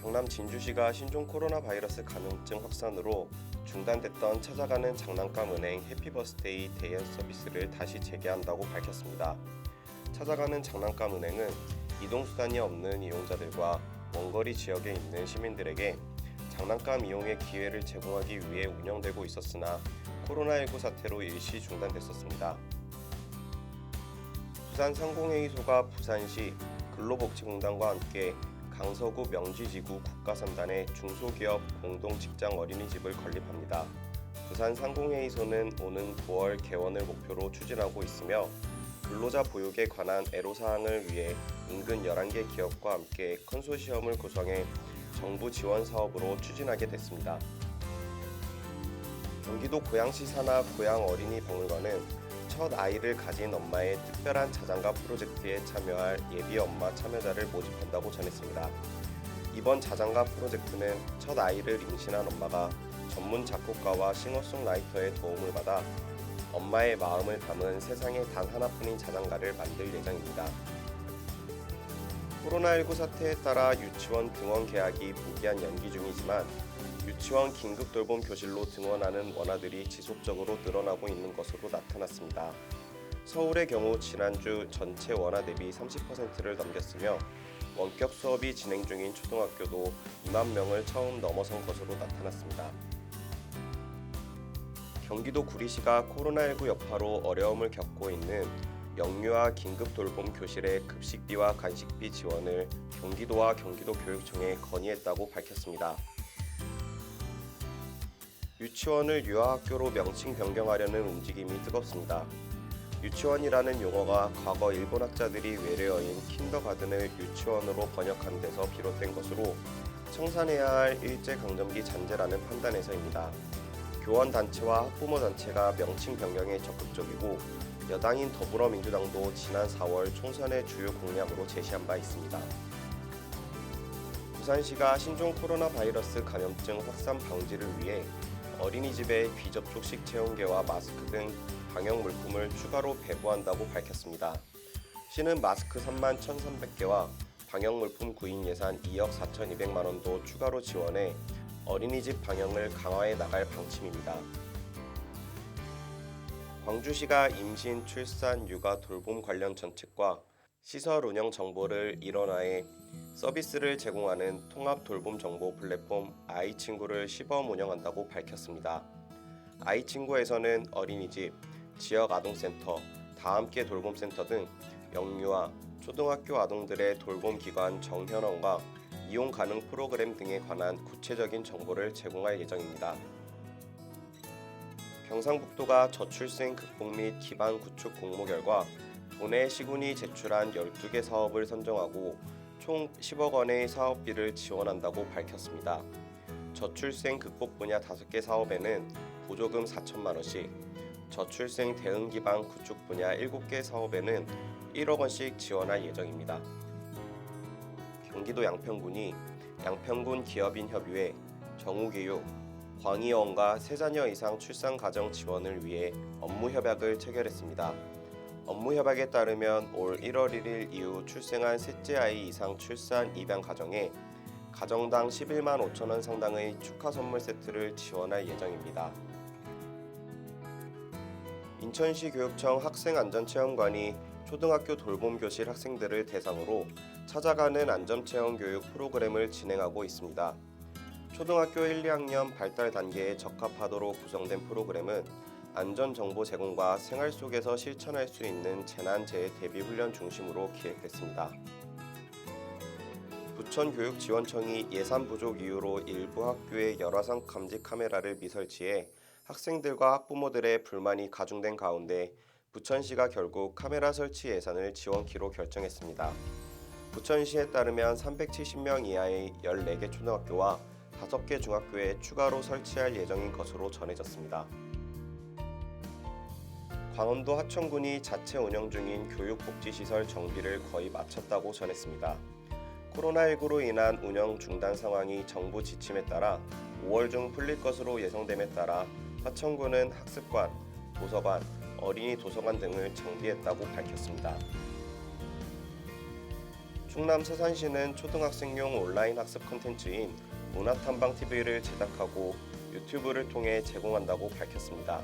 경남 진주시가 신종 코로나 바이러스 감염증 확산으로 중단됐던 찾아가는 장난감 은행 해피버스데이 대여 서비스를 다시 재개한다고 밝혔습니다. 찾아가는 장난감 은행은 이동수단이 없는 이용자들과 원거리 지역에 있는 시민들에게 장난감 이용의 기회를 제공하기 위해 운영되고 있었으나 코로나19 사태로 일시 중단됐었습니다. 부산상공회의소가 부산시 근로복지공단과 함께 강서구 명지지구 국가3단의 중소기업 공동직장 어린이집을 건립합니다. 부산상공회의소는 오는 9월 개원을 목표로 추진하고 있으며 근로자 보육에 관한 애로사항을 위해 인근 11개 기업과 함께 컨소시엄을 구성해 정부 지원 사업으로 추진하게 됐습니다. 경기도 고양시 산하 고양어린이박물관은 첫 아이를 가진 엄마의 특별한 자장가 프로젝트에 참여할 예비 엄마 참여자를 모집한다고 전했습니다. 이번 자장가 프로젝트는 첫 아이를 임신한 엄마가 전문 작곡가와 싱어송라이터의 도움을 받아 엄마의 마음을 담은 세상에 단 하나뿐인 자장가를 만들 예정입니다. 코로나19 사태에 따라 유치원 등원 개학이 무기한 연기 중이지만 유치원 긴급 돌봄 교실로 등원하는 원아들이 지속적으로 늘어나고 있는 것으로 나타났습니다. 서울의 경우 지난주 전체 원아 대비 30%를 넘겼으며 원격 수업이 진행 중인 초등학교도 2만 명을 처음 넘어선 것으로 나타났습니다. 경기도 구리시가 코로나19 여파로 어려움을 겪고 있는 영유아 긴급 돌봄 교실의 급식비와 간식비 지원을 경기도와 경기도교육청에 건의했다고 밝혔습니다. 유치원을 유아학교로 명칭 변경하려는 움직임이 뜨겁습니다. 유치원이라는 용어가 과거 일본 학자들이 외래어인 킨더가든을 유치원으로 번역한 데서 비롯된 것으로 청산해야 할 일제강점기 잔재라는 판단에서입니다. 교원단체와 학부모단체가 명칭 변경에 적극적이고 여당인 더불어민주당도 지난 4월 총선의 주요 공약으로 제시한 바 있습니다. 부산시가 신종 코로나 바이러스 감염증 확산 방지를 위해 어린이집에 비접촉식 체온계와 마스크 등 방역 물품을 추가로 배부한다고 밝혔습니다. 시는 마스크 3만 1,300개와 방역 물품 구입 예산 2억 4,200만 원도 추가로 지원해 어린이집 방역을 강화해 나갈 방침입니다. 광주시가 임신, 출산, 육아 돌봄 관련 정책과 시설 운영 정보를 일원화해 서비스를 제공하는 통합 돌봄 정보 플랫폼 아이친구를 시범 운영한다고 밝혔습니다. 아이친구에서는 어린이집, 지역 아동센터, 다함께 돌봄센터 등 영유아, 초등학교 아동들의 돌봄 기관 정현원과 이용 가능 프로그램 등에 관한 구체적인 정보를 제공할 예정입니다. 경상북도가 저출생 극복 및 기반 구축 공모 결과 도내 시군이 제출한 12개 사업을 선정하고 총 10억 원의 사업비를 지원한다고 밝혔습니다. 저출생 극복 분야 5개 사업에는 보조금 4천만 원씩, 저출생 대응 기반 구축 분야 7개 사업에는 1억 원씩 지원할 예정입니다. 경기도 양평군이 양평군 기업인 협의회, 정우교육, 광의어원과 3자녀 이상 출산 가정 지원을 위해 업무 협약을 체결했습니다. 업무 협약에 따르면 올 1월 1일 이후 출생한 셋째 아이 이상 출산 입양 가정에 가정당 11만 5천 원 상당의 축하 선물 세트를 지원할 예정입니다. 인천시 교육청 학생안전체험관이 초등학교 돌봄교실 학생들을 대상으로 찾아가는 안전체험 교육 프로그램을 진행하고 있습니다. 초등학교 1, 2학년 발달 단계에 적합하도록 구성된 프로그램은 안전정보 제공과 생활 속에서 실천할 수 있는 재난재해 대비 훈련 중심으로 기획됐습니다. 부천교육지원청이 예산 부족 이유로 일부 학교에 열화상 감지 카메라를 미설치해 학생들과 학부모들의 불만이 가중된 가운데 부천시가 결국 카메라 설치 예산을 지원키로 결정했습니다. 부천시에 따르면 370명 이하의 14개 초등학교와 5개 중학교에 추가로 설치할 예정인 것으로 전해졌습니다. 광원도 하천군이 자체 운영 중인 교육복지시설 정비를 거의 마쳤다고 전했습니다. 코로나19로 인한 운영 중단 상황이 정부 지침에 따라 5월 중 풀릴 것으로 예상됨에 따라 하천군은 학습관, 도서관, 어린이 도서관 등을 정비했다고 밝혔습니다. 충남 서산시는 초등학생용 온라인 학습 콘텐츠인 문화탐방TV를 제작하고 유튜브를 통해 제공한다고 밝혔습니다.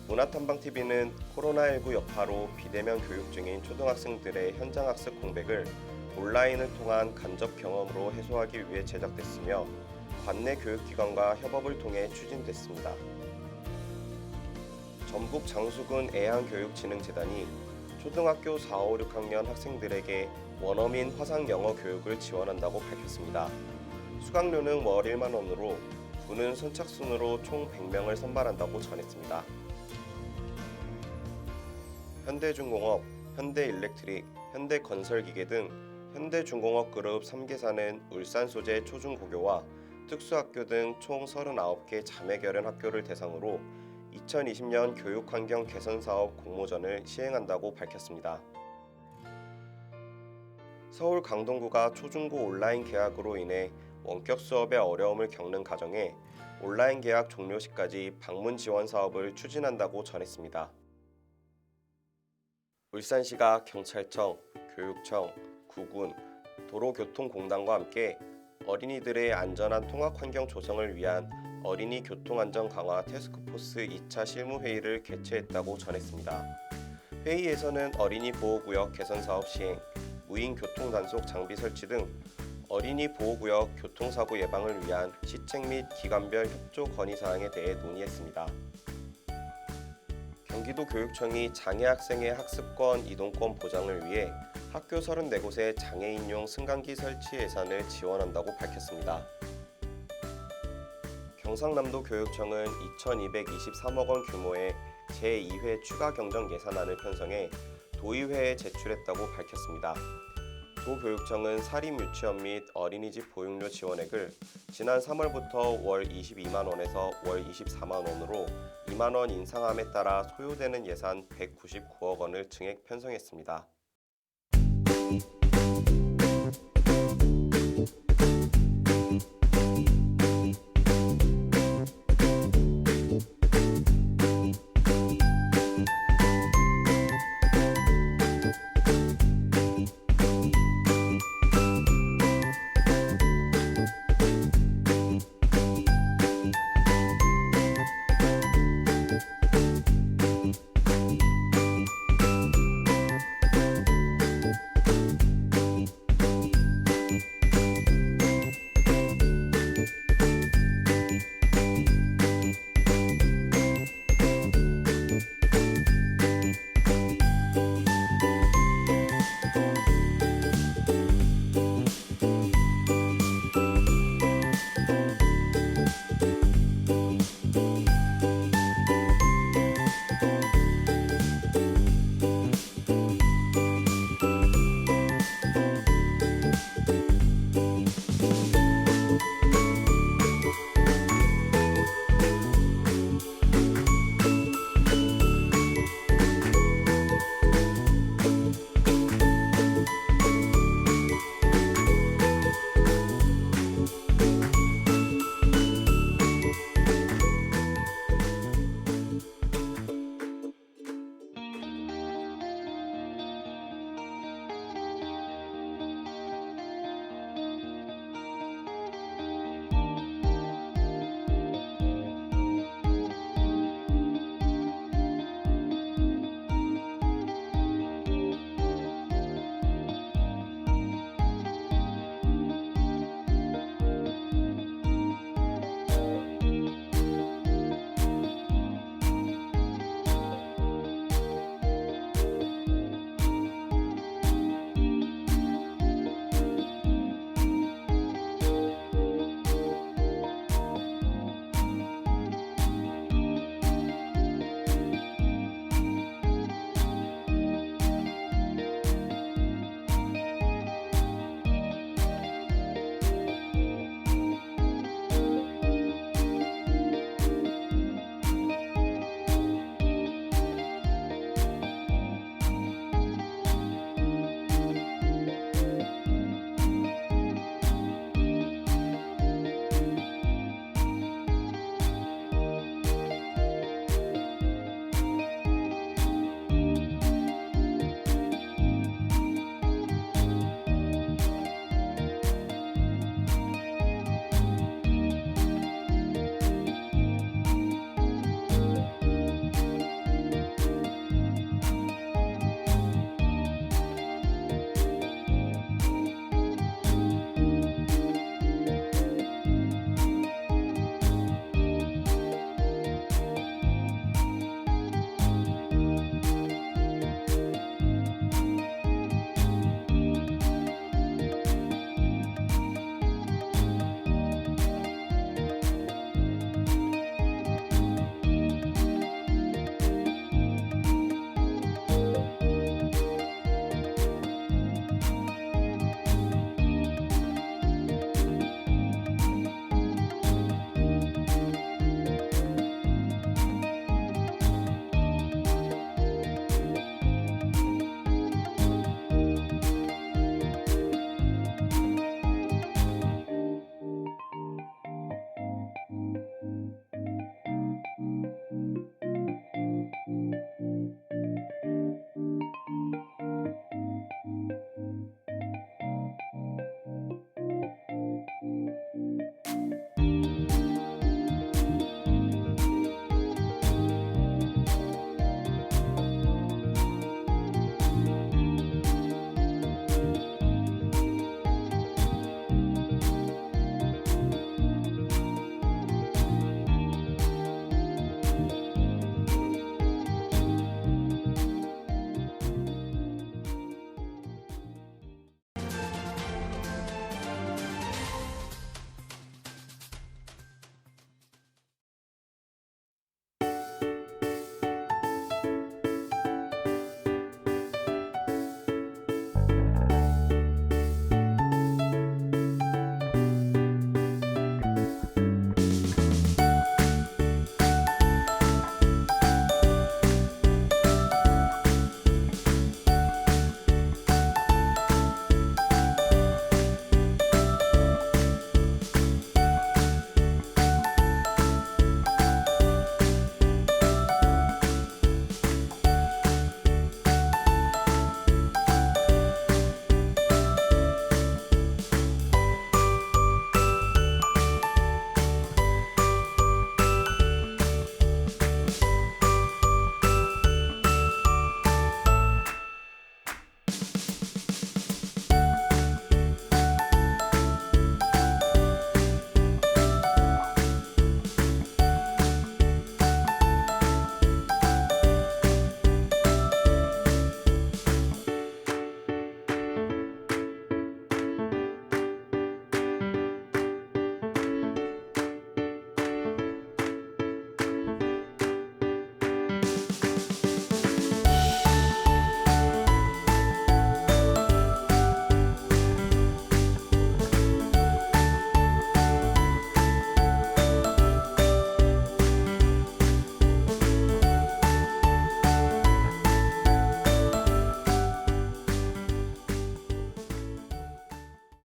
문화탐방TV는 코로나19 여파로 비대면 교육 중인 초등학생들의 현장 학습 공백을 온라인을 통한 간접 경험으로 해소하기 위해 제작됐으며 관내 교육기관과 협업을 통해 추진됐습니다. 전북 장수군 애양교육진흥재단이 초등학교 4, 5, 6학년 학생들에게 원어민 화상 영어 교육을 지원한다고 밝혔습니다. 수강료는 월 1만 원으로 군은 선착순으로 총 100명을 선발한다고 전했습니다. 현대중공업, 현대일렉트릭, 현대건설기계 등 현대중공업 그룹 3개사는 울산 소재 초중고교와 특수학교 등 총 39개 자매 결연 학교를 대상으로 2020년 교육환경 개선 사업 공모전을 시행한다고 밝혔습니다. 서울 강동구가 초중고 온라인 개학으로 인해 원격 수업에 어려움을 겪는 가정에 온라인 개학 종료 시까지 방문 지원 사업을 추진한다고 전했습니다. 울산시가 경찰청, 교육청, 구군, 도로교통공단과 함께 어린이들의 안전한 통학 환경 조성을 위한 어린이 교통안전 강화 태스크포스 2차 실무회의를 개최했다고 전했습니다. 회의에서는 어린이 보호구역 개선 사업 시행, 무인 교통단속 장비 설치 등 어린이 보호구역 교통사고 예방을 위한 시책 및 기관별 협조 건의사항에 대해 논의했습니다. 경기도교육청이 장애 학생의 학습권, 이동권 보장을 위해 학교 34곳에 장애인용 승강기 설치 예산을 지원한다고 밝혔습니다. 경상남도 교육청은 2,223억 원 규모의 제2회 추가 경정 예산안을 편성해 도의회에 제출했다고 밝혔습니다. 도교육청은 사립유치원 및 어린이집 보육료 지원액을 지난 3월부터 월 22만 원에서 월 24만 원으로 2만 원 인상함에 따라 소요되는 예산 199억 원을 증액 편성했습니다.